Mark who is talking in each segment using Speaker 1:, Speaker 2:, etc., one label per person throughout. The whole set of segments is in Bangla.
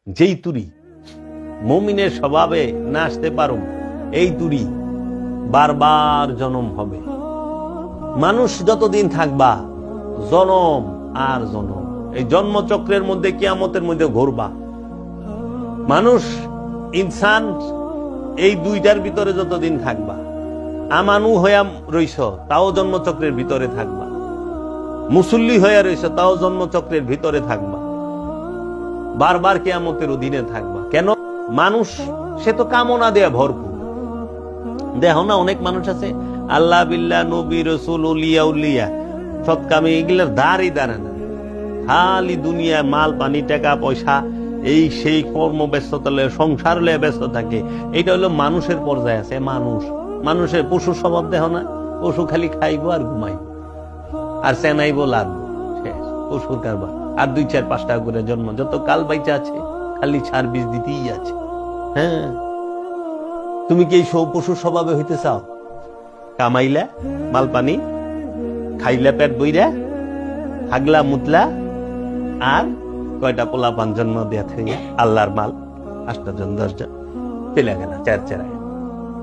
Speaker 1: যেই তুরি মুমিনের স্বভাবে না আসতে পারো, এই তুরি বারবার জনম হবে। মানুষ যতদিন থাকবা জনম আর জনম, এই জন্মচক্রের মধ্যে কিয়ামতের মধ্যে ঘুরবা। মানুষ ইনসান এই দুইটার ভিতরে যতদিন থাকবা, আমানু হইয়া রইছ তাও জন্মচক্রের ভিতরে থাকবা, মুসল্লি হইয়া রইছ তাও জন্মচক্রের ভিতরে থাকবা, বারবার কিয়ামতের অধীনে থাকবা। কেন? মানুষ সে তো কামনা দেয়া ভরপুর। দেখো না, অনেক মানুষ আছে আল্লাহ বিল্লাহ নবী রসুল উলিয়া উলিয়া সৎকামে এগুলার দাঁড়ই দাঁড়ে না, খালি দুনিয়া মাল পানি টাকা পয়সা এই সেই কর্ম ব্যস্ততা সংসার লয়ে ব্যস্ত থাকে। এটা হলো মানুষের পর্যায়ে আছে। মানুষের পশুর স্বভাব দেখো না, পশু খালি খাইবো আর ঘুমাইবো আর চেনাইবো লাগবো, শেষ পশুর কারবার। আর 2-4-5টা করে জন্ম, যত কাল বাইচা আছে খালি সার্ভিস দিতেই আছে। হ্যাঁ, তুমি কি এই পশুর স্বভাবে হইতে চাও? কামাইলা মাল পানি খাইলা পেট বইরা হাগলা মুতলা আর কয়টা পোলা পান জন্ম দেয়া থেকে আল্লাহর মাল 8 জন 10 জন চলে গেল, চেরায়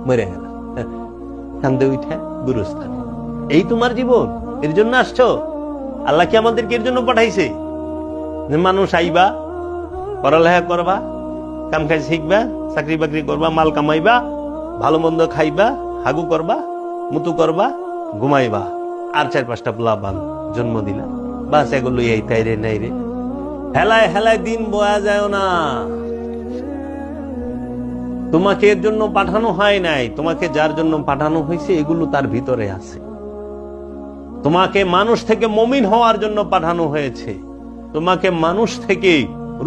Speaker 1: মরে গেল, কান্দে উঠে গুরুস্থানে। এই তোমার জীবন? এর জন্য আসছো? আল্লাহ কি আমাদেরকে এর জন্য পাঠাইছে? মানুষ আইবা, পড়ালেখা করবা, কাম কাজ শিখবা, চাকরি বাকরি করবা, মাল কামাইবা, ভালো মন্দ খাইবা, হাগু করবা, মুতু করবা, ঘুমাইবা, আর 4-5টা পোলা পান জন্ম দিলা, বাস এগুলো এই তাইরে নাই রে। হেলায় হেলায় দিন বয়া যায় না। তোমাকে এর জন্য পাঠানো হয় নাই, তোমাকে যার জন্য পাঠানো হয়েছে এগুলো তার ভিতরে আছে। তোমাকে মানুষ থেকে মুমিন হওয়ার জন্য পাঠানো হয়েছে, তোমাকে মানুষ থেকে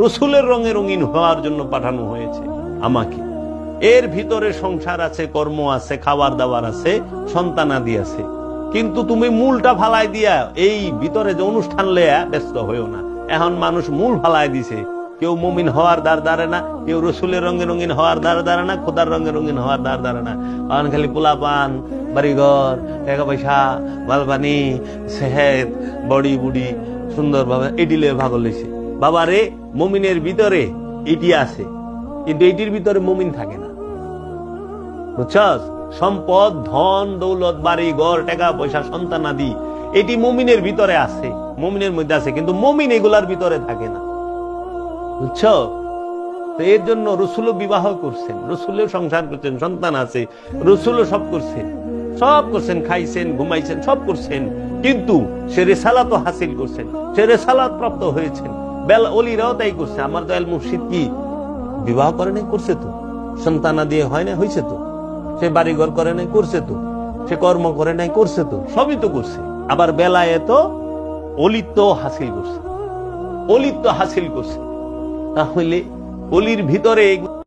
Speaker 1: রসুলের রঙে রঙিন হওয়ার জন্য পাঠানো হয়েছে আমাকে। এর ভিতরে সংসার আছে, কর্ম আছে, খাবার দাবার আছে, সন্তানাদি আছে। কিন্তু তুমি মূলটা ফালাই দিয়া এই ভিতরে যে অনুষ্ঠান লইয়া ব্যস্ত হইও না। এখন মানুষ মূল ফালাই দিছে, কেউ মুমিন হওয়ার দ্বার দাঁড়ে না, কেউ রসুলের রঙে রঙিন হওয়ার দ্বার দাঁড়ে না, খোদার রঙে রঙিন হওয়ার দ্বার দাঁড়ে না। এখন খালি পোলা পান, বাড়িঘর, টাকা পয়সা, মালপানি, সেহেত, বডি বুডি সুন্দর ভাবে এটি লয়ে ভাগ লইছে। বাবা রে, মুমিনের ভিতরে এটি আছে, কিন্তু এটির ভিতরে মুমিন থাকে না, বুঝছস? সম্পদ, ধন দৌলত, বাড়ি ঘর, টাকা পয়সা, সন্তান আদি এটি মুমিনের ভিতরে আছে, মুমিনের মধ্যে আছে, কিন্তু মুমিন এগুলার ভিতরে থাকে না, বুঝছো? তো এর জন্য রসুলও বিবাহ করছেন, রসুলেও সংসার করছেন, সন্তান আছে, রসুলও সব করছেন, খাইছেন, ঘুমাইছেন, সব করছেন, কিন্তু সে রিসালাত হাসিল করছেন, সে রিসালাত প্রাপ্ত হয়েছেন। বেল ওলিরাও তাই করছে। আমার দয়াল মুর্শিদ কি বিবাহ করে নাই? করছে তো। সন্তান দিয়ে হয় না? হয়েছে তো। সে বাড়িঘর করে নাই? করছে তো। সে কর্ম করে নাই? করছে তো। সবই তো করছে। আবার বেলায় তো অলিত্ব হাসিল করছে। তাহলে অলির ভিতরে